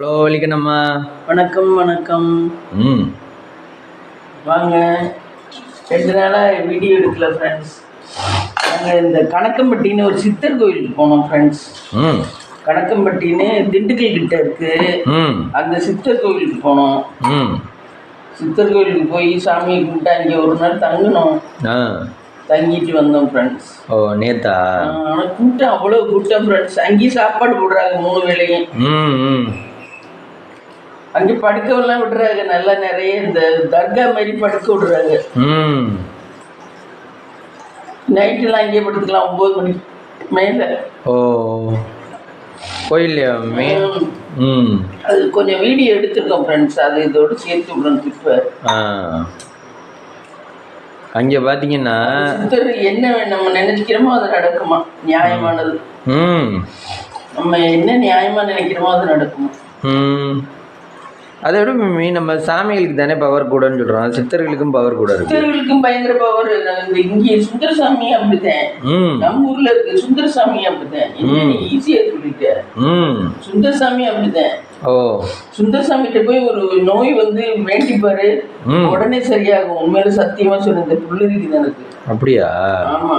Hello வலிக்கண்ணம்மா. வணக்கம் வணக்கம். ம் வாங்க. 2 நாளாக வீடியோ எடுக்கல ஃப்ரெண்ட்ஸ். நாங்கள் இந்த கணக்கம்பட்டின்னு ஒரு சித்தர் கோயிலுக்கு போனோம் ஃப்ரெண்ட்ஸ். ம் கணக்கம்பட்டின்னு திண்டுக்கல் கிட்ட இருக்கு. அந்த சித்தர் கோயிலுக்கு போனோம். சித்தர் கோயிலுக்கு போய் சாமியை கும்பிட்டு அங்கே ஒரு நாள் தங்கணும். தங்கிட்டு வந்தோம் ஃப்ரெண்ட்ஸ். ஓ நேத்தா? ஆனால் கூட்டம் அவ்வளோ கூட்டம் ஃப்ரெண்ட்ஸ். அங்கேயும் சாப்பாடு போடுறாங்க 3 வேளையும். அங்கே படுக்கவெல்லாம் விடுறாங்க. நல்லா நிறைய இந்த தர்கா மாதிரி படுக்க விடுறாங்க. நைட்டெல்லாம் அங்கேயே படுத்துக்கலாம் 9 மணிக்கு மேலே. ஓ கோயில்லையா? அது கொஞ்சம் வீடியோ எடுத்துருக்கோம் ஃப்ரெண்ட்ஸ். அது இதோடு சேர்த்து விடணும். இப்போ அங்கே பார்த்தீங்கன்னா என்ன நம்ம நினைக்கிறோமோ அது நடக்குமா? நியாயமானது. நம்ம என்ன நியாயமாக நினைக்கிறோமோ அது நடக்குமா? அதை விட நம்ம சாமிகளுக்கு தானே பவர் கூடன்னு சொல்கிறோம். சித்தர்களுக்கும் பவர் கூட இருக்கு. சித்தர்களுக்கும் பயங்கர பவர். இங்கே சுந்தரசாமி அப்படித்தான். நம்ம ஊர்ல இருக்கு சுந்தரசாமி அப்படித்தான். ஈஸியா சொல்லிட்ட. சுந்தரசாமி அப்படித்தான். ஓ சுந்தரசாமிகிட்ட போய் ஒரு நோய் வந்து வேண்டிப்பாரு, உடனே சரியாகும். உண்மையில சத்தியமா சொல்ல இந்த புள்ளிருக்கு எனக்கு. அப்படியா? ஆமா.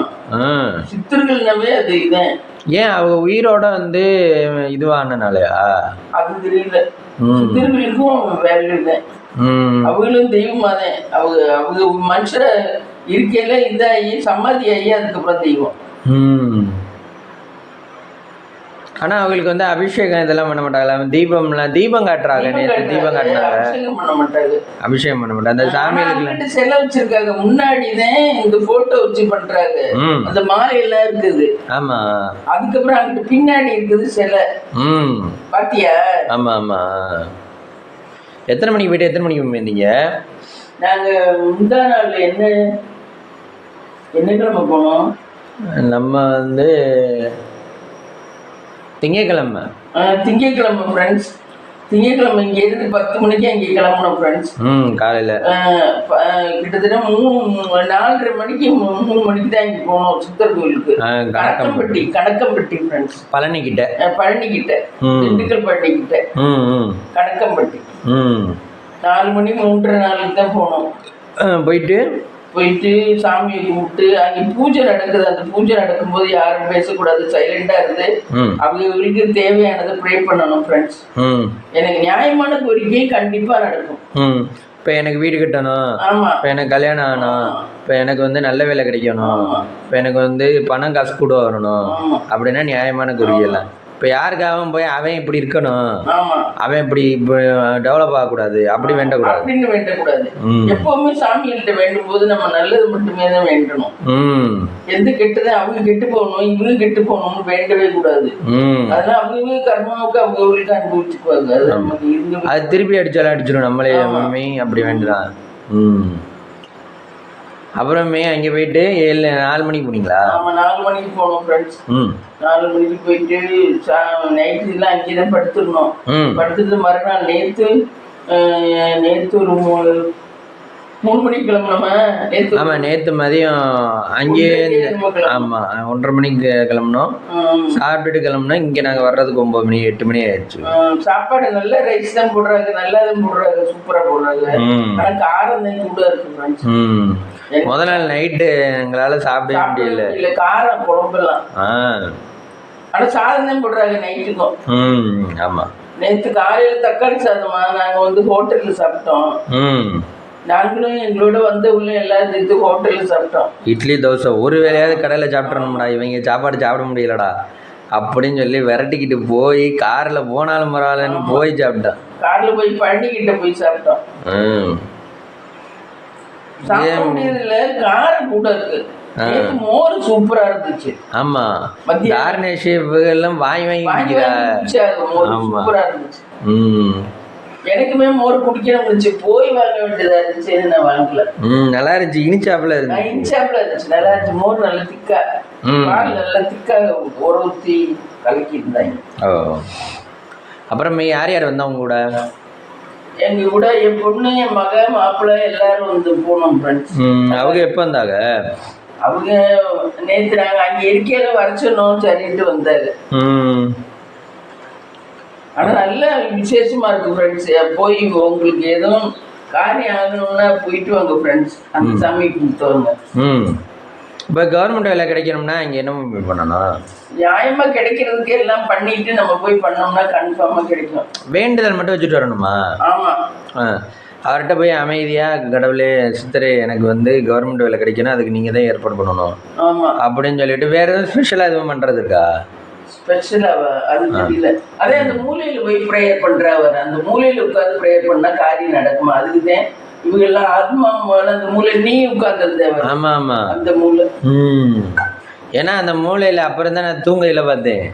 சித்தர்கள்னாவே அது இதான். ஏன் அவங்க உயிரோட வந்து இதுவானனாலயா? அது தெரியல. சித்தர்களுக்கும் வேல்யூ தான். அவங்களும் தெய்வமா தான். அவங்க மனுஷர இருக்கையில இதாகி சமாதி ஆகி அதுக்கப்புறம் தெய்வம். ஆனா அவங்களுக்கு வந்து அபிஷேகம் இதெல்லாம் பண்ண மாட்டாங்களா? தீபம் காட்டுறாங்க. நேற்று தீபம் காட்டினாங்க. அபிஷேகம் பண்ண மாட்டாங்க. அந்த சாமிகளுக்கு செல வச்சிருக்காங்க. முன்னாடிதான் இந்த போட்டோ வச்சு பண்றாங்க. அந்த மாலை எல்லாம் இருக்குது. ஆமா. அதுக்கப்புறம் அங்கிட்டு பின்னாடி இருக்குது சிலை. பாத்தியா? ஆமா ஆமா. எத்தனை மணிக்கு போயிட்டு எத்தனை மணிக்கு வந்தீங்க? நாங்க முந்தா நாள் என்ன கிழமை போனோம்? நம்ம வந்து திங்கக்கிழமை ஃப்ரெண்ட்ஸ். திங்கக்கிழமை இங்கே இருந்து 10 மணிக்கு அங்கே கிளம்பணும் ஃப்ரெண்ட்ஸ். காலையில் கிட்டத்தட்ட 4:30 மணிக்கு 3 மணிக்கு தான் இங்கே போனோம் சித்தர் கோயிலுக்கு. கணக்கம்பட்டி ஃப்ரெண்ட்ஸ். பழனி கிட்ட திண்டுக்கல் பழனி கிட்ட கணக்கம்பட்டி. 4 மணி 3:30 தான் போனோம். போயிட்டு சாமியை கும்பிட்டு அங்கே பூஜை நடக்குது. அந்த பூஜை நடக்கும்போது யாரும் பேசக்கூடாது, சைலண்டா இருந்து அவங்களுக்கு தேவையானதை ப்ரே பண்ணணும் ஃப்ரெண்ட்ஸ். எனக்கு நியாயமான கோரிக்கை கண்டிப்பா நடக்கும். இப்போ எனக்கு வீடு கட்டணும், இப்போ எனக்கு கல்யாணம் ஆகணும், இப்போ எனக்கு வந்து நல்ல வேலை கிடைக்கணும், இப்போ எனக்கு வந்து பணம் காசு கூட வரணும் அப்படின்னா நியாயமான கோரிக்கை எல்லாம். இப்போ யாருக்காக போய் அவன் இப்படி இருக்கணும், அவன் இப்படி டெவலப் ஆகக்கூடாது அப்படி வேண்டக்கூடாது. எப்பவுமே சாமிகிட்ட வேண்டும் போது நம்ம நல்லது மட்டுமே தான் வேண்டணும். எந்த கெட்டதை அவங்க கெட்டு போகணும் இவங்க கெட்டு போகணும்னு வேண்டவே கூடாது. அதனால அவங்க கர்மாவுக்கு அவங்களுக்கு அனுபவிச்சுக்குவாங்க. அது திருப்பி அடிச்சாலும் அடிச்சிடும் நம்மளே அப்படி வேண்டுதான். அப்புறமே அங்கே போயிட்டு 4 மணிக்கு போனீங்களா? ஆமாம் 4 மணிக்கு போனோம் ஃப்ரெண்ட்ஸ். 4 மணிக்கு போயிட்டு நைட்டு எல்லாம் அங்கே தான் படுத்துருந்தோம். படுத்துட்டு மறுநாள் நேற்று ஒரு 3 மணிக்கு கிளம்புனோமா? ஆமாம் நேற்று மதியம் அங்கேயே. ஆமாம் 1:30 மணிக்கு கிளம்புனோம். சாப்பிட்டுட்டு கிளம்புனோம். இங்கே நாங்கள் வர்றதுக்கு 9 மணி 8 மணி ஆயிடுச்சு. சாப்பாடு நல்ல ரைஸ் தான் போடுறாங்க, நல்லா தான் போடுறாங்க, சூப்பராக போடுறாங்க. ஆனால் காரம் தான் கூட இருக்கு. முதல் நாள் நைட்டு எங்களால் சாப்பிடவே முடியல. இல்லை காரம் குழம்பெல்லாம். ஆனால் சாதம் தான் போடுறாங்க நைட்டுக்கும். ஆமாம். நேற்று காலையில் தக்காளி சாதமா நாங்கள் வந்து ஹோட்டலில் சாப்பிட்டோம். நாங்களும் எங்களோட உள்ள எல்லாரும் சேர்த்து ஹோட்டலில் சாப்பிட்டோம். இட்லி தோசை ஒரு வேலையாவது கடையில் சாப்பிட்றணும்டா, இவங்க சாப்பாடு சாப்பிட முடியலடா அப்படின்னு சொல்லி விரட்டிக்கிட்டு போய் காரில் போனாலும் பரவாயில்லன்னு போய் சாப்பிட்டோம். காரில் போய் பழனிக்கிட்ட போய் சாப்பிட்டோம். காரம் கூட இருக்கு. மோர் சூப்பரா இருந்துச்சு. ஆமா எல்லாம் வாங்கி சூப்பரா இருந்துச்சு. எனக்குமே மோர் குடிக்கணும் இருந்துச்சு, போய் வாங்க வேண்டியதா இருந்துச்சு. நான் வாங்கல. நல்லா இருந்துச்சு. இனிச்சாப்புல இருந்துச்சு. நல்லா இருந்துச்சு. மோர் நல்ல திக்கா, பால் நல்லா திக்கா ஊத்தி கலக்கி இருந்தாங்க. அப்புறம் யார் யார் வந்தா உங்க கூட? எங்க கூட என் பொண்ணு, என் மக, மாப்பிள்ளை எல்லாரும் வந்து போனோம் ஃப்ரெண்ட்ஸ். அவங்க எப்போ வந்தாங்க? அவங்க நேற்று நாங்கள் அங்கே இருக்கையில வர சொன்னோம், சரின்ட்டு வந்தாரு. ஆனால் நல்ல விசேஷமா இருக்கு ஃப்ரெண்ட்ஸ். போய் உங்களுக்கு எதுவும் காரியம் ஆகணும்னா போயிட்டு வாங்க ஃப்ரெண்ட்ஸ், அந்த சாமி கும்பிட்டுவாங்க. இப்போ கவர்மெண்ட் வேலை கிடைக்கணும்னா இங்கே என்ன பண்ணணும்? நியாயமாக கிடைக்கிறதுக்கு எல்லாம் பண்ணிட்டு நம்ம போய் பண்ணோம்னா கன்ஃபார்மாக கிடைக்கும். வேண்டுதல் மட்டும் வச்சுட்டு வரணுமா? ஆமாம். அவர்கிட்ட போய் அமைதியாக கடவுளே சித்தரே எனக்கு வந்து கவர்மெண்ட் வேலை கிடைக்கணும், அதுக்கு நீங்கள் தான் ஏற்பாடு பண்ணணும் அப்படின்னு சொல்லிட்டு வேற எதுவும் ஸ்பெஷலாக எதுவும் பண்ணுறது இருக்கா? ஸ்பெஷலாக அது தெரியல. அதே அந்த மூலையில் போய் ப்ரேயர் பண்ணுறவர், அந்த மூலையில் உட்காந்து ப்ரேயர் பண்ணால் காரியம் நடக்குமா? அதுக்கு தான் இவங்கெல்லாம் ஆத்மா அந்த மூலை நீ உட்கார்ந்து. ஆமாம் ஆமாம், அந்த மூளை. ஏன்னா அந்த மூலையில் அப்புறம் தான் நான் தூங்கையில் பார்த்தேன்,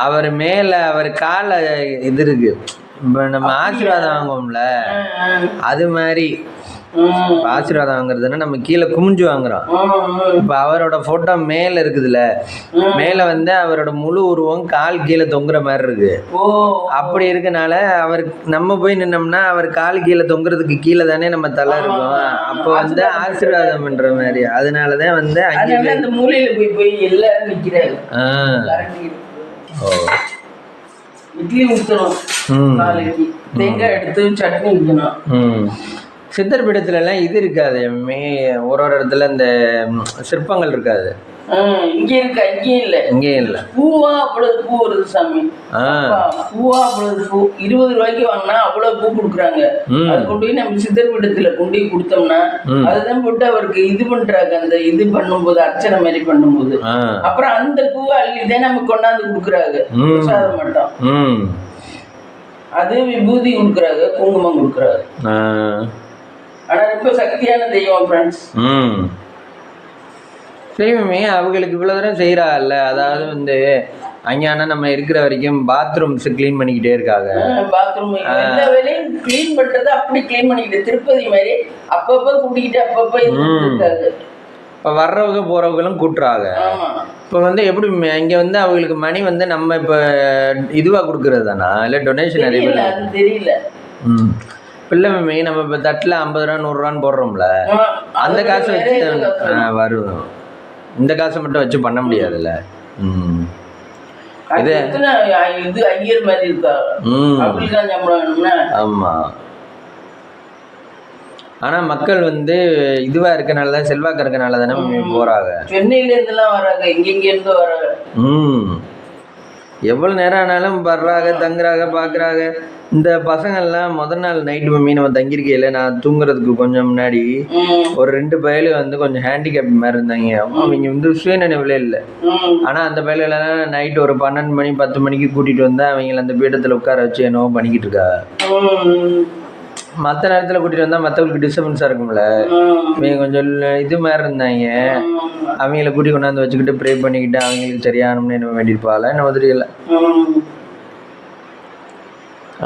அவர் மேலே அவர் காலை இது இருக்கு. இப்போ நம்ம ஆசீர்வாதம் வாங்குவோம்ல, அது மாதிரி ஆசீர்வாதம் வாங்குறதுன்னா நம்ம கீழே குமிஞ்சு வாங்குறோம். இப்போ அவரோட ஃபோட்டோ மேலே இருக்குதுல்ல, மேலே வந்து அவரோட முழு உருவம் கால் கீழே தொங்குற மாதிரி இருக்கு. அப்படி இருக்கனால அவர் நம்ம போய் நின்னோம்னா அவர் கால் கீழே தொங்குறதுக்கு கீழே தானே நம்ம தலை இருக்கும். அப்போ வந்து ஆசீர்வாதம் பண்ற மாதிரி. அதனாலதான் வந்து அந்த மூலையில போய் போய் எல்லாரும் நிக்கிறாங்க. இட்லி ஊற்றணும், நாளைக்கு தேங்காய் எடுத்து சட்னி ஊற்றணும். சித்தர் பீடத்துலலாம் இது இருக்காது, ஒரு இடத்துல இந்த சிற்பங்கள் இருக்காது. இங்கே இருக்கா? இங்கேயும் இல்லை. இங்கேயும் இல்லை. பூவா அவ்வளவு பூ வருது சாமி. பூவா அவ்வளவு பூ 20 ரூபாய்க்கு வாங்கினா அவ்வளவு பூ கொடுக்குறாங்க. அது கொண்டு போய் நம்ம சித்தர் பீடத்துல கொண்டு போய் கொடுத்தோம்னா அதுதான் போட்டு அவருக்கு இது பண்றாங்க. அந்த இது பண்ணும்போது அர்ச்சனை மாதிரி பண்ணும்போது அப்புறம் அந்த பூவை அள்ளிதான் நமக்கு கொண்டாந்து கொடுக்குறாங்க. பிரசாதம் மட்டும். அது விபூதி கொடுக்குறாங்க, குங்குமம் கொடுக்குறாங்க. ஆனா ரொம்ப சக்தியான தெய்வம் ஃப்ரெண்ட்ஸ். செய்வோமே, அவங்களுக்கு இவ்வளோ தூரம் செய்கிறாள்ல. அதாவது வந்து அங்கேனா நம்ம இருக்கிற வரைக்கும் பாத்ரூம்ஸ் க்ளீன் பண்ணிக்கிட்டே இருக்காங்க. பாத்ரூம் எல்லா வேலையும் க்ளீன் பண்ணுறது அப்படி க்ளீன் பண்ணிக்கிட்டு திருப்பதி மாதிரி அப்பப்போ கூட்டிக்கிட்டு அப்பப்போ இருக்காங்க. இப்போ வர்றவங்க போகிறவங்களும் கூட்டுறாங்க. இப்போ வந்து எப்படி இங்கே வந்து அவங்களுக்கு மணி வந்து நம்ம இப்போ இதுவாக கொடுக்குறது தானா இல்லை டொனேஷன்? நிறைய பேர் அது தெரியல. பிள்ளை மம்மி நம்ம இப்போ தட்டில் 50 ரூபா 100 ரூபான்னு போடுறோம்ல, அந்த காசை வச்சு வரும். இந்த காசை மட்டும் வச்சு பண்ண முடியாதுல்ல. இது ஐயர் மாதிரி இருக்கா? ஆமா. ஆனா மக்கள் வந்து இதுவா இருக்கனால தான், செல்வாக்கு இருக்கனால தானே போறாங்க. சென்னையில இருந்தெல்லாம் வராங்க, எங்கெங்க இருந்து வராங்க. எவ்வளவு நேரம் ஆனாலும் வர்றாங்க, தங்குறாங்க, பாக்குறாங்க. இந்த பசங்கள்லாம் முதல் நாள் நைட்டு மம்மி நம்ம தங்கியிருக்கையில நான் தூங்குறதுக்கு கொஞ்சம் முன்னாடி ஒரு 2 பயலு வந்து கொஞ்சம் ஹேண்டிகேப் மாதிரி இருந்தாங்க. அவங்க வந்து சுயநினைவுல இல்லை. ஆனா அந்த பயலெல்லாம் நைட்டு ஒரு 12 மணி 10 மணிக்கு கூட்டிட்டு வந்தா அவங்கள அந்த பீடத்துல உட்கார வச்சு என்னவோ பண்ணிக்கிட்டு இருக்கா. மற்ற நேரத்தில் கூட்டிட்டு வந்தா மற்றவங்களுக்கு டிஸ்டர்பன்ஸா இருக்கும்ல. இவங்க கொஞ்சம் இது மாதிரி இருந்தாங்க. அவங்கள கூட்டி கொண்டாந்து வச்சுக்கிட்டு ப்ரே பண்ணிக்கிட்டு அவங்களுக்கு சரியானம்னு என்ன வேண்டியிருப்பாள் என்ன தெரியல.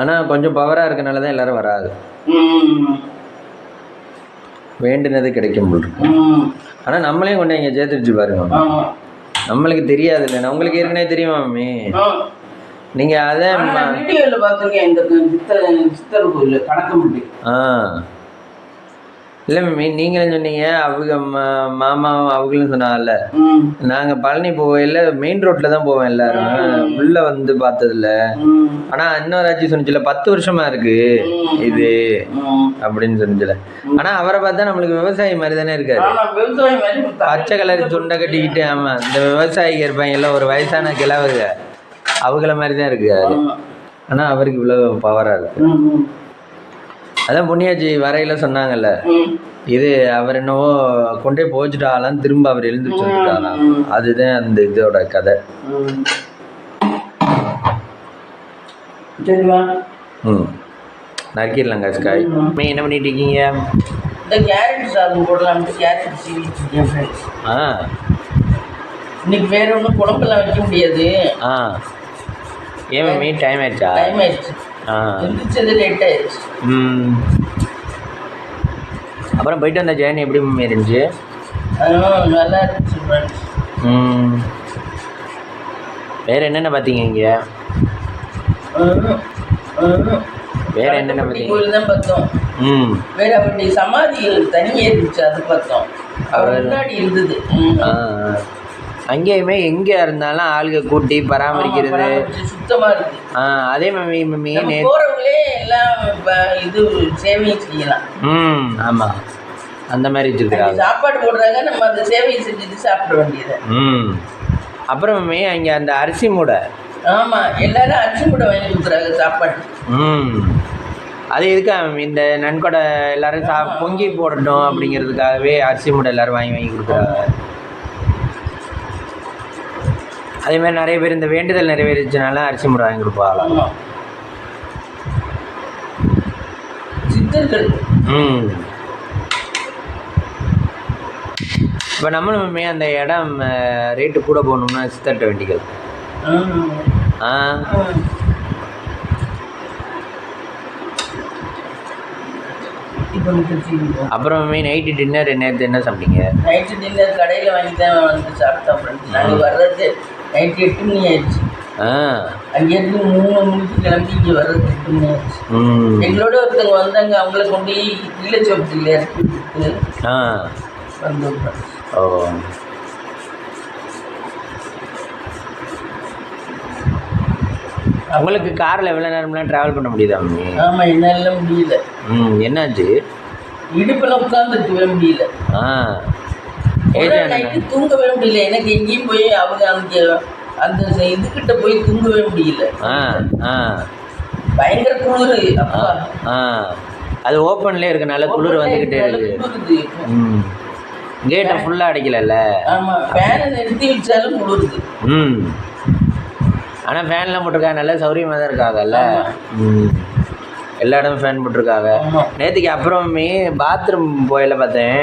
ஆனால் கொஞ்சம் பவராக இருக்கனால தான் எல்லாரும் வராது. வேண்டுனது கிடைக்கும் போல் இருக்கு. ஆனால் நம்மளையும் கொண்டு இங்கே சேர்த்து வச்சு பாருங்க. நம்மளுக்கு தெரியாது இல்லை, உங்களுக்கு ஏற்கனவே தெரியுமா மம்மி? நீங்கள் அதை வீடியோவில் பார்த்துருக்கேன். இந்த சித்தர் கோயில் கணக்கம்பட்டி. இல்லை மம்மி, நீங்களும் சொன்னீங்க, அவங்க மாமா அவங்களும் சொன்னாங்கல்ல. நாங்கள் பழனி போவையில் மெயின் ரோட்டில் தான் போவோம் எல்லாரும், உள்ளே வந்து பார்த்ததில்ல. ஆனால் இன்னொரு ஆட்சி சொன்னிச்சுல 10 வருஷமா இருக்கு இது அப்படின்னு சொன்னிச்சுல. ஆனால் அவரை பார்த்தா நம்மளுக்கு விவசாயி மாதிரி தானே இருக்காரு. பச்சை கலர் துண்டை கட்டிக்கிட்டு. ஆமாம், இந்த விவசாயிக்கு இருப்பாங்கல்ல, ஒரு வயசான கிழவங்க, அவங்கள மாதிரி தான் இருக்காரு. ஆனால் அவருக்கு இவ்வளோ பவராக இருக்கு. அதான் புண்ணியாச்சி வரையில சொன்னாங்கல்ல, இது அவர் என்னவோ கொண்டே போச்சுட்டாலாம், திரும்ப அவர் எழுந்துச்சு வந்துட்டாலாம். அதுதான் அந்த இதோட கதை. நறுக்கிடலாங்க ஸ்காய். என்ன பண்ணிட்டு இருக்கீங்க? கேரட் சாதம் போடலாம்னு கேரட் சீவிட்டு. இன்னைக்கு வேற ஒன்றும் குழம்பெல்லாம் வைக்க முடியாது. ஏன் மம்மி டைம் ஆயிடுச்சா? டைம் ஆயிடுச்சு. லேட் ஆயிடுச்சு. அப்புறம் போயிட்டு வந்த ஜேர்னி எப்படி மம்மி இருந்துச்சு? நல்லா இருந்துச்சு. வேற என்னென்ன பார்த்தீங்க இங்கே? வேற என்னென்ன பார்த்தீங்க? கோயில் தான் பார்த்தோம். வேற அப்படி சமாதிகள் தனியே இருந்துச்சு, அது பார்த்தோம். அவர் முன்னாடி இருந்தது. அங்கேயுமே எங்கே இருந்தாலும் ஆளுக கூட்டி பராமரிக்கிறது சுத்தமாக இருக்கு. அதே மம்மி போகிறவங்களே எல்லாம் இது சேவையை செய்யலாம். ஆமாம், அந்த மாதிரி வச்சுருக்காங்க. சாப்பாடு போடுறாங்க, நம்ம அந்த சேவையை செஞ்சுட்டு சாப்பிட வேண்டியது. அப்புறம் மம்மி அங்கே அந்த அரிசி மூடை. ஆமாம், எல்லாரும் அரிசி மூடை வாங்கி கொடுக்குறாங்க சாப்பாடு. அது எதுக்கா இந்த நன்கொடை எல்லாரும் பொங்கி போடட்டும் அப்படிங்கிறதுக்காகவே அரிசி மூடை எல்லாரும் வாங்கி கொடுக்குறாங்க. அதே மாதிரி நிறைய பேர் இந்த வேண்டுதல் நிறைவேறிச்சுனால அரிசி மூடை வாங்கி கொடுப்பாங்க. சித்தர்கள். இப்போ நம்மளுமே அந்த இடம் ரேட்டு கூட போகணும்னா சித்தர்கிட்ட வேண்டிகள். அப்புறமே நைட்டு டின்னர் நேற்று என்ன சாப்பிட்டீங்க? நைட்டு டின்னர் கடையில் வாங்கி தான் வந்து சாப்பிட்டோம் ஃப்ரெண்ட்ஸ். நாங்கள் வர்றது நைட்டு 8 மணி ஆயிடுச்சு. அங்கேருந்து 3 மணிக்கு கிளம்பி இங்கே வர்றது 8 மணி ஆயிடுச்சு. எங்களோட ஒருத்தவங்க வந்தாங்க, அவங்கள கொண்டு கீழச்சோப்பத்தில் இறக்கி விட்டு வந்தோம். உங்களுக்கு காரில் எவ்வளோ நேரம்லாம் ட்ராவல் பண்ண முடியுதா மம்மி? ஆமாம், என்னால முடியல. என்னாச்சு? இடுப்பில் உட்காந்துருக்கவே முடியல. நைட்டு தூங்கவே முடியல. எனக்கு எங்கேயும் போய் அவங்க அங்கே அந்த இதுக்கிட்ட போய் தூங்கவே முடியல. பயங்கர குளிர். அது ஓப்பன்லேயே இருக்கனால குளிர் வந்துக்கிட்டே இருக்கு. கேட்டை ஃபுல்லாக அடைக்கல. ஆமாம், ஃபேனை நிறுத்தி வச்சாலும் குளிருது. ஆனால் ஃபேன்லாம் போட்டிருக்காங்க, நல்லா சௌரியமாக தான் இருக்காங்கல்ல. எல்லா இடமும் ஃபேன் போட்டிருக்காங்க. நேற்றுக்கு அப்புறமே பாத்ரூம் போயில பார்த்தேன்.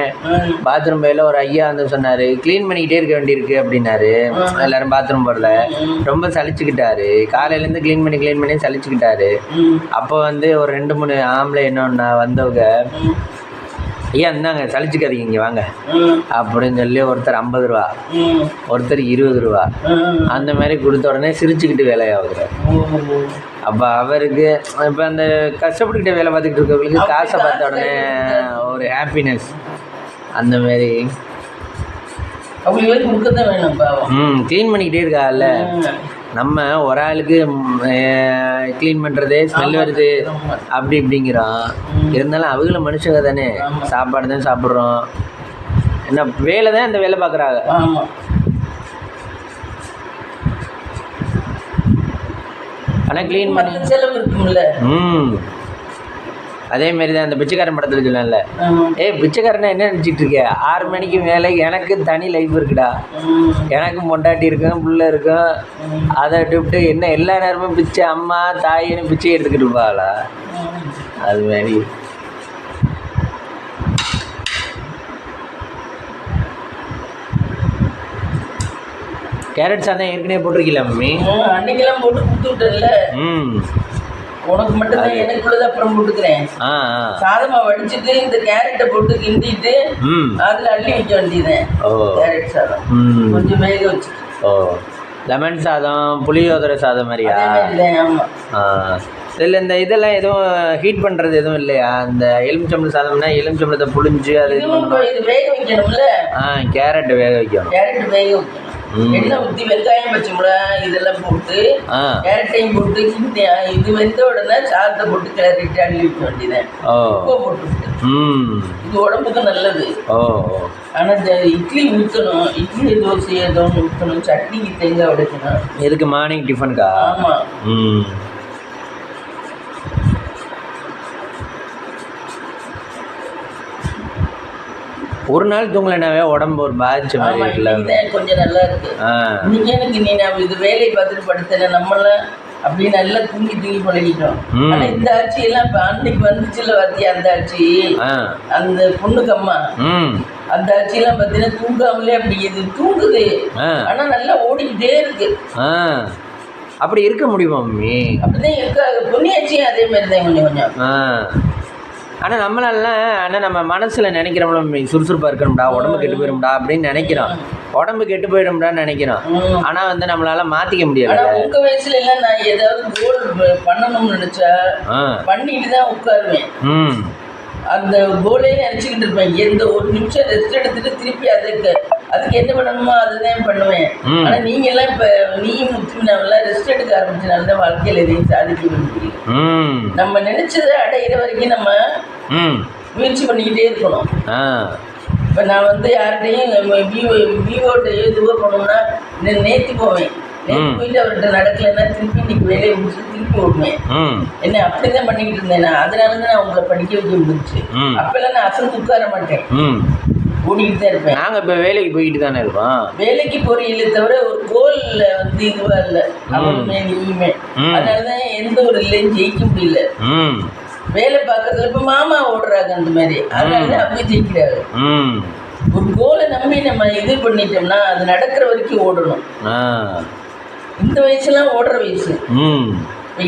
பாத்ரூம் போயில ஒரு ஐயா வந்து சொன்னார், க்ளீன் பண்ணிக்கிட்டே இருக்க வேண்டியிருக்கு அப்படின்னாரு. எல்லோரும் பாத்ரூம் போடல, ரொம்ப சலிச்சுக்கிட்டாரு. காலையிலேருந்து க்ளீன் பண்ணி சலிச்சுக்கிட்டாரு. அப்போ வந்து ஒரு 2-3 ஆம்பளை என்னன்னா வந்தவங்க, ஐயா இந்தாங்க சலிச்சுக்காதீங்க இங்கே வாங்க அப்படின்னு சொல்லி ஒருத்தர் 50 ரூபா, ஒருத்தர் 20 ரூபா அந்த மாதிரி கொடுத்த உடனே சிரிச்சுக்கிட்டு வேலையாகுறாரு. அப்போ அவருக்கு இப்போ அந்த கஷ்டப்பட்டுக்கிட்ட வேலை பார்த்துக்கிட்டு இருக்கவங்களுக்கு காசை பார்த்த உடனே ஒரு ஹாப்பினஸ் அந்த மாதிரி க்ளீன் பண்ணிக்கிட்டே இருக்கால. நம்ம ஒரு ஆளுக்கு க்ளீன் பண்ணுறது, ஸ்மெல் வருது அப்படி இப்படிங்கிறோம். இருந்தாலும் அவங்கள மனுஷங்க தானே, சாப்பாடு தான் சாப்பிட்றோம். என்ன வேலை தான் அந்த வேலை பார்க்குறாங்க. ஆனால் க்ளீன் பண்ணி செலவு இருக்கும்ல. அதே மாதிரி தான் அந்த பிச்சைக்காரன் படத்தில் சொல்லல, பிச்சைக்காரனா என்ன நினச்சிட்டு இருக்க, 6 மணிக்கு மேலே எனக்கு தனி லைஃப் இருக்குடா, எனக்கு பொண்டாட்டி இருக்கும், புள்ள இருக்கும், அதை விட்டு என்ன எல்லா நேரமும் பிச்சை, அம்மா தாயின்னு பிச்சை எடுத்துக்கிட்டு இருப்பாளா? அது மாதிரி கேரட் சாதம் ஏற்கனவே போட்டிருக்கீங்களா மம்மி? அன்னைக்கெல்லாம் போட்டு கொடுத்து விட்டல. உனக்கு மட்டும்தான், எனக்குள்ளது அப்புறம் போட்டுக்கிறேன். சாதமா வடிச்சிட்டு இந்த கேரட்டை போட்டு கிண்டிட்டு அதில் அள்ளி வைக்க வேண்டியதுதான். கேரட் சாதம் கொஞ்சம் வேக வச்சு. லெமன் சாதம், புளியோதரை சாதம் மாதிரியா? இதில் இந்த இதெல்லாம் எதுவும் ஹீட் பண்ணுறது எதுவும் இல்லையா? இந்த எலுமிச்சம்பழம் சாதம்னா எலுமிச்சம்பழத்தை புளிஞ்சு அது வேக வைக்கணும்ல. கேரட் வேக வைக்கணும். கேரட் வேக வைக்கணும். எண்ணெய் ஊற்றி வெங்காயம், பச்சை மிளகாய் இதெல்லாம் போட்டு கேரட்டையும் போட்டு கிண்டி இது வெந்த உடனே சாதத்தை போட்டு கிளறிட்டு அள்ளி வைக்க வேண்டியதான். உப்பு போட்டு இது உடம்புக்கு நல்லது. ஆனால் இந்த இட்லி ஊற்றணும், இட்லி தோசை ஏதோ ஊற்றணும், சட்னிக்கு தேங்காய் உடைக்கணும். எதுக்கு? மார்னிங் டிஃபனுக்கா? ஆமாம். ஒரு நாள் தூங்கலைனாவே உடம்பு ஒரு பாதிச்ச மாதிரி இருக்குல்ல. கொஞ்சம் நல்லா இருக்கு. இன்னைக்கு எனக்கு நீ நான் இது வேலையை பார்த்துட்டு படுத்தல, நம்மளாம் அப்படியே நல்லா தூங்கி பழகிட்டோம். ஆனா இந்த ஆட்சி எல்லாம் இப்ப அன்னைக்கு வந்துச்சுல வாத்தியா, அந்த ஆட்சி, அந்த பொண்ணுக்கு அம்மா, அந்த ஆட்சி எல்லாம் பார்த்தீங்கன்னா தூங்காமலே அப்படி இது தூங்குது, ஆனா நல்லா ஓடிக்கிட்டே இருக்கு. அப்படி இருக்க முடியுமா மம்மி? அப்படிதான் இருக்காது. பொன்னியாச்சியும் அதே மாதிரி தான் கொஞ்சம் கொஞ்சம். ஆனால் நம்மளாலாம் ஆனால் நம்ம மனசில் நினைக்கிறோம்ல, சுறுசுறுப்பாக இருக்கணும்டா, உடம்பு கெட்டு போயிடும்டா அப்படின்னு நினைக்கிறோம். உடம்பு கெட்டு போயிடும்டான்னு நினைக்கிறோம். ஆனால் வந்து நம்மளால மாற்றிக்க முடியாது. உங்கள் வயசுல எல்லாம் நான் ஏதாவது கோல் பண்ணணும்னு நினச்சா பண்ணிட்டு தான் உட்காருவேன். அந்த கோலே நினச்சிக்கிட்டு இருப்பேன். எந்த ஒரு நிமிஷம் ரெஸ்ட் எடுத்துட்டு திருப்பி அதுக்கு என்ன பண்ணணுமோ அதுதான் பண்ணுவேன். ஆனா நீங்க எல்லாம் இப்ப நீயும் முத்துமினாவெல்லாம் ரெஸ்ட் எடுக்க ஆரம்பிச்சனால தான் வாழ்க்கையில எதையும் சாதிக்க முடியும். நம்ம நினைச்சதை அடையிற வரைக்கும் நம்ம முயற்சி பண்ணிக்கிட்டே இருக்கணும். இப்போ நான் வந்து யார்கிட்டையும் விவோட்டையோ இதுவோ போனோம்னா நேற்று போவேன். நேற்று போயிட்டு அவர்கிட்ட நடக்கலைன்னா திருப்பி இன்னைக்கு வேலையை முடிச்சு திருப்பி ஓடுவேன். என்ன அப்படிதான் பண்ணிக்கிட்டு இருந்தேன் நான். அதனால தான் நான் உங்களை படிக்க வைக்க முடிஞ்சிச்சு. அப்பெல்லாம் நான் அசந்து உட்கார மாட்டேன், ஓடிக்கிட்டு தான் இருப்பேன். நாங்கள் இப்போ வேலைக்கு போயிட்டு தானே இருக்கோம். வேலைக்கு போறீங்களே தவிர ஒரு கோல்ல வந்து இதுவா இல்லை அவனுமே நீயுமே. அதனாலதான் எந்த ஒரு இல்லையும் ஜெயிக்க முடியல. வேலை பார்க்கறதுல இப்ப மாமா ஓடுறாங்க அந்த மாதிரி, அதனாலதான் அவங்க ஜெயிக்கிறாங்க. ஒரு கோலை நம்பி நம்ம இது பண்ணிட்டோம்னா அது நடக்கிற வரைக்கும் ஓடணும். இந்த வயசுலாம் ஓடுற வயசு.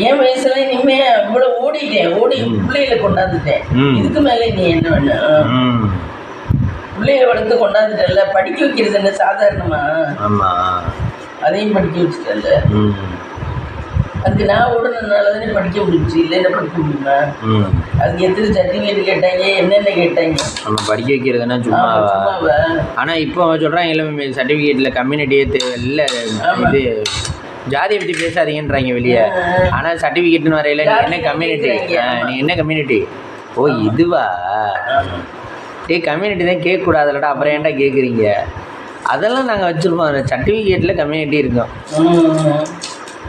என் வயசுல இனிமே இவ்வளவு ஓடிட்டேன், ஓடி பிள்ளைகளை கொண்டாந்துட்டேன். இதுக்கு மேல நீ என்ன வேணா பிள்ளைகளை வளர்த்து கொண்டாந்துட்டல, படிக்க வைக்கிறது என்ன சாதாரணமா? அதையும் படிக்க வச்சுட்டல. அதுக்கு நான் ஓடுனதுனால தானே படிக்க முடிஞ்சு, இல்லைன்னா படிக்க முடியுமா? அதுக்கு எத்தனை சர்டிஃபிகேட் கேட்டாங்க, என்னென்ன கேட்டாங்க. நம்ம படிக்க வைக்கிறதுனா சும்மாவா? ஆனால் இப்போ சொல்கிறாங்க இல்லை சர்டிஃபிகேட்டில் கம்யூனிட்டியே இல்லை, இது ஜாதியை பற்றி பேசாதீங்கன்றாங்க வெளியே. ஆனால் சர்டிஃபிகேட்னு வரையில நீ என்ன கம்யூனிட்டி, நீ என்ன கம்யூனிட்டி? ஓ இதுவா? கம்யூனிட்டி தான் கேட்கக்கூடாதுல்லடா, அப்புறம் ஏன்டா கேட்குறீங்க? அதெல்லாம் நாங்கள் வச்சுருப்போம். சர்டிஃபிகேட்டில் கம்யூனிட்டி இருக்கும்.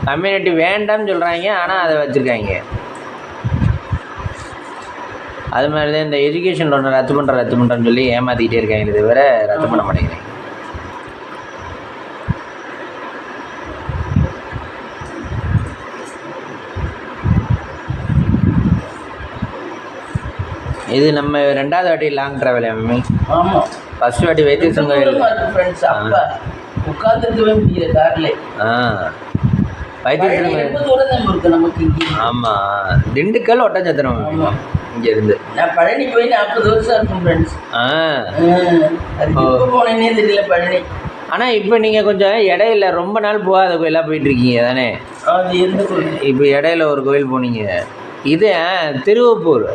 கம்யூனிட்டி வேண்டாம்னு சொல்கிறாங்க, ஆனால் அதை வச்சுருக்காங்க. அது மாதிரி தான் இந்த எஜுகேஷன் லோனை ரத்து பண்ணுறேன்னு சொல்லி ஏமாற்றிக்கிட்டே இருக்காங்க, இதை வேற ரத்து பண்ண மாட்டேங்கிறேன். இது நம்ம 2வது வாட்டி லாங் ட்ராவல். ஆமாம், ஃபர்ஸ்ட் வாட்டி வைத்தீஸ்வரன் கோயில் உட்காந்துருக்கவே முடியல கார்ல. ஆமாம், திண்டுக்கல் ஒட்டஞ்சத்திரம் இங்கே இருந்து. நான் பழனி போய் 40 வருஷம் இருக்கும் ஃப்ரெண்ட்ஸ். போனேன்னே தெரியல பழனி. ஆனால் இப்போ நீங்கள் கொஞ்சம் இடையில ரொம்ப நாள் போகாத கோயிலாக போயிட்டுருக்கீங்க தானே? அது எந்த கோயில்? இப்போ இடையில ஒரு கோயில் போனீங்க, இது திருவப்பூர்.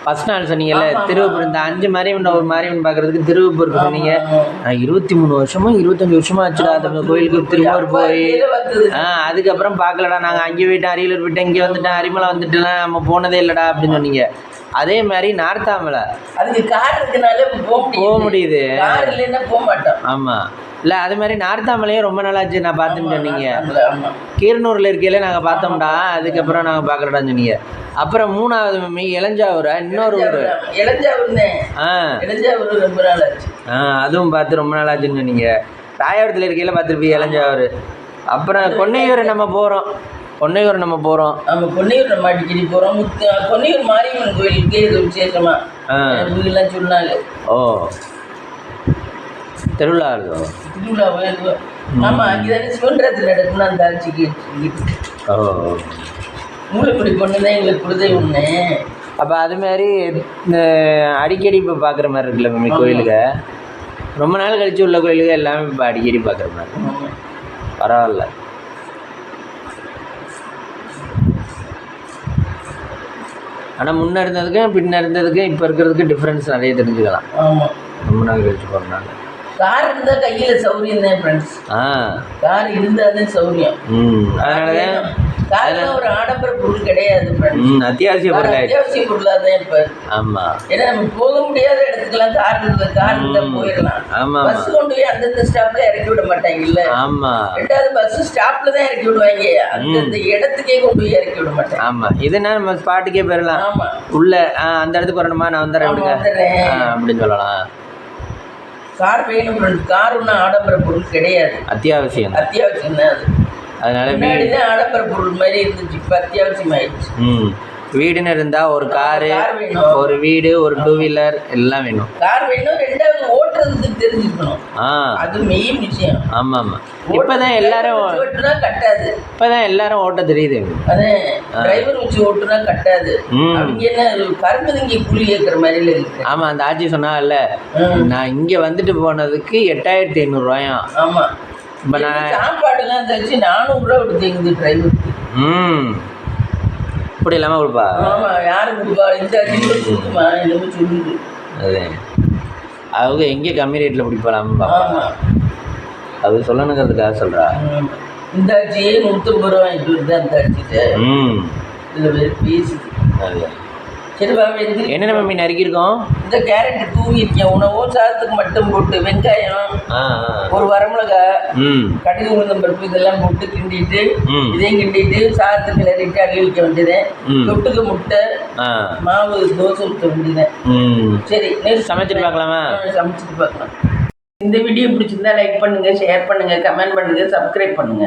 ஃபஸ்ட் நாள் சொன்னீங்கல்ல திருவப்பூர், இந்த 5 மாரியம்மன் ஒரு மாரியம்மன் பார்க்குறதுக்கு திருவப்பூருக்கு சொன்னீங்க. 23 வருஷமும் 25 வருஷமா ஆச்சுடா அந்த கோயிலுக்கு திருவூர் போய். அதுக்கப்புறம் பார்க்கலடா, நாங்கள் அங்கே போயிட்டோம், அரியலூர் போயிட்டோம், இங்கே வந்துட்டோம், அரிமலை வந்துட்டுலாம் நம்ம போனதே இல்லைடா அப்படின்னு சொன்னீங்க. அதே மாதிரி நார்த்தாமலை அதுக்கு கார் இருக்கனால போக முடியுது, போக மாட்டோம். ஆமாம், இல்லை அது மாதிரி நார்த்தாமலையும் ரொம்ப நாளாச்சு நான் பார்த்துன்னு சொன்னீங்க. கீரனூரில் இருக்கையில நாங்கள் பார்த்தோம்டா, அதுக்கப்புறம் நாங்கள் பார்க்கலடான்னு சொன்னீங்க. அப்புறம் 3வது மம்மி இளஞ்சாவூர், இன்னொரு ஊர் இளஞ்சாவூர் ரொம்ப நாள் ஆச்சு. அதுவும் பார்த்து ரொம்ப நாள் ஆச்சுன்னு சொன்னீங்க. தாயாரத்தில் இருக்கையில பார்த்துருப்பீங்க இளஞ்சாவூர். அப்புறம் கொன்னையூர் நம்ம போகிறோம். நம்ம கொன்னையூர் நம்ம அடிக்கடி போகிறோம். கொன்னையூர் மாரியம்மன் கோயிலுக்கு இது விசேஷமா எல்லாம் சொன்னாங்க. ஓ திருவிழா இருக்கும். திருவிழா ஆமாம், அங்கேதானே சிவன்ராத்திரி நடக்கணும் அந்த ஆட்சிக்கு. ஓ மூளைப்படி பொண்ணு தான் எங்களுக்கு குலதெய்வம் ஒன்று. அப்போ அதுமாரி இந்த அடிக்கடி இப்போ பார்க்குற மாதிரி இருக்குல்ல மம்மி கோயிலுக்கு, ரொம்ப நாள் கழிச்சு உள்ள கோயிலுக்கு எல்லாமே இப்போ அடிக்கடி பார்க்குற மாதிரி. பரவாயில்ல. ஆனால் முன்னே இருந்ததுக்கும் பின்னே இருந்ததுக்கும் இப்போ இருக்கிறதுக்கு டிஃப்ரென்ஸ் நிறைய தெரிஞ்சுக்கலாம். ஆமாம், ரொம்ப நாள் கழிச்சு போகிறனால. கார் இருந்தால் கையில் சௌரியம் தான் ஃப்ரெண்ட்ஸ். கார் இருந்தால் தான் சௌரியம். அதனால தான் ஒரு ஆடம்பர பொருள் கிடையாது, அத்தியாவசிய பொருளாக தான் இப்போ. ஆமாம், ஏன்னா நம்ம போக முடியாத இடத்துக்குலாம் கார் இருந்தால் போயிடலாம். ஆமாம், பஸ் கொண்டு போய் அந்தந்த ஸ்டாப்ல இறக்கி விட மாட்டாங்கல்ல. ஆமாம், 2வது பஸ் ஸ்டாப்ல தான் இறக்கி விடுவாங்க, அந்தந்த இடத்துக்கே கொண்டு போய் இறக்கி விட மாட்டாங்க. ஆமாம், இதுனா நம்ம ஸ்பாட்டுக்கே போயிடலாம். ஆமாம், உள்ள அந்த இடத்துக்கு வரணுமா, நான் வந்துடுறேன் அப்படின்னு சொல்லலாம். கார் வேணும். கார் ஒன்றும் ஆடம்பர பொருள் கிடையாது, அத்தியாவசியம் தான் அது. அதனால முன்னாடிதான் ஆடம்பர பொருள் மாதிரி இருந்துச்சு, இப்போ அத்தியாவசியம் ஆயிடுச்சு. வீடுன்னு இருந்தால் ஒரு காரு, ஒரு வீடு, ஒரு 2 வீலர் எல்லாம் வேணும். கார் வேணும். 2வது ஓட்டுறதுக்கு தெரிஞ்சுக்கணும், அது மெயின் விஷயம். ஆமாம் ஆமாம், இப்போதான் எல்லாரும் ஓட்டுனா கட்டாது. இப்போதான் எல்லாரும் ஓட்ட தெரியுது. அதே டிரைவர் வச்சு ஓட்டுனா கட்டாது. அவங்க என்ன கரும்புதிங்க கூலி கேட்குற மாதிரி இருக்கு. ஆமாம், அந்த ஆட்சி சொன்னாங்கல்ல, நான் இங்கே வந்துட்டு போனதுக்கு 8500 ரூபாயாம். ஆமாம், இப்போ நான் சாப்பாடுலாம் தச்சு 400 ரூபா கொடுத்தீங்க டிரைவருக்கு. இப்படி இல்லாமல் கொடுப்பா? ஆமாம், யாரும் கொடுப்பா? இந்த கொடுக்குமா என்னமோ சொல்லுது. அது அவங்க எங்கே கம்மி ரேட்டில் பிடிப்பலாம்னு பார்ப்பாங்க. ஆமாம். அது சொல்லணுங்கிறதுக்காக சொல்கிறா. இந்த அரிசியே 150 ரூபா வாங்கிட்டு வருது அந்த அரிசிட்டு. இதில் வேறு பேசுது. அது சரி பாபு என்னென்ன மம்மி நறுக்கியிருக்கோம்? இந்த கேரட்டு தூங்கிருக்கேன். உணவும் சாதத்துக்கு மட்டும் போட்டு வெங்காயம், ஒரு வரமிளகா, கடுகு உளுந்தம் பருப்பு இதெல்லாம் போட்டு கிண்டிட்டு இதையும் கிண்டிட்டு சாதத்துக்கு கிளறிட்டு அள்ளி வைக்க வேண்டியதேன். தொட்டுக்கு முட்டை, மாவு தோசை ஊற்ற வேண்டியதேன். சரி சமைச்சிட்டு பார்க்கலாமா? சமைச்சிட்டு பார்க்கலாம். இந்த வீடியோ பிடிச்சிருந்தா லைக் பண்ணுங்க, ஷேர் பண்ணுங்க, கமெண்ட் பண்ணுங்க, சப்ஸ்கிரைப் பண்ணுங்க.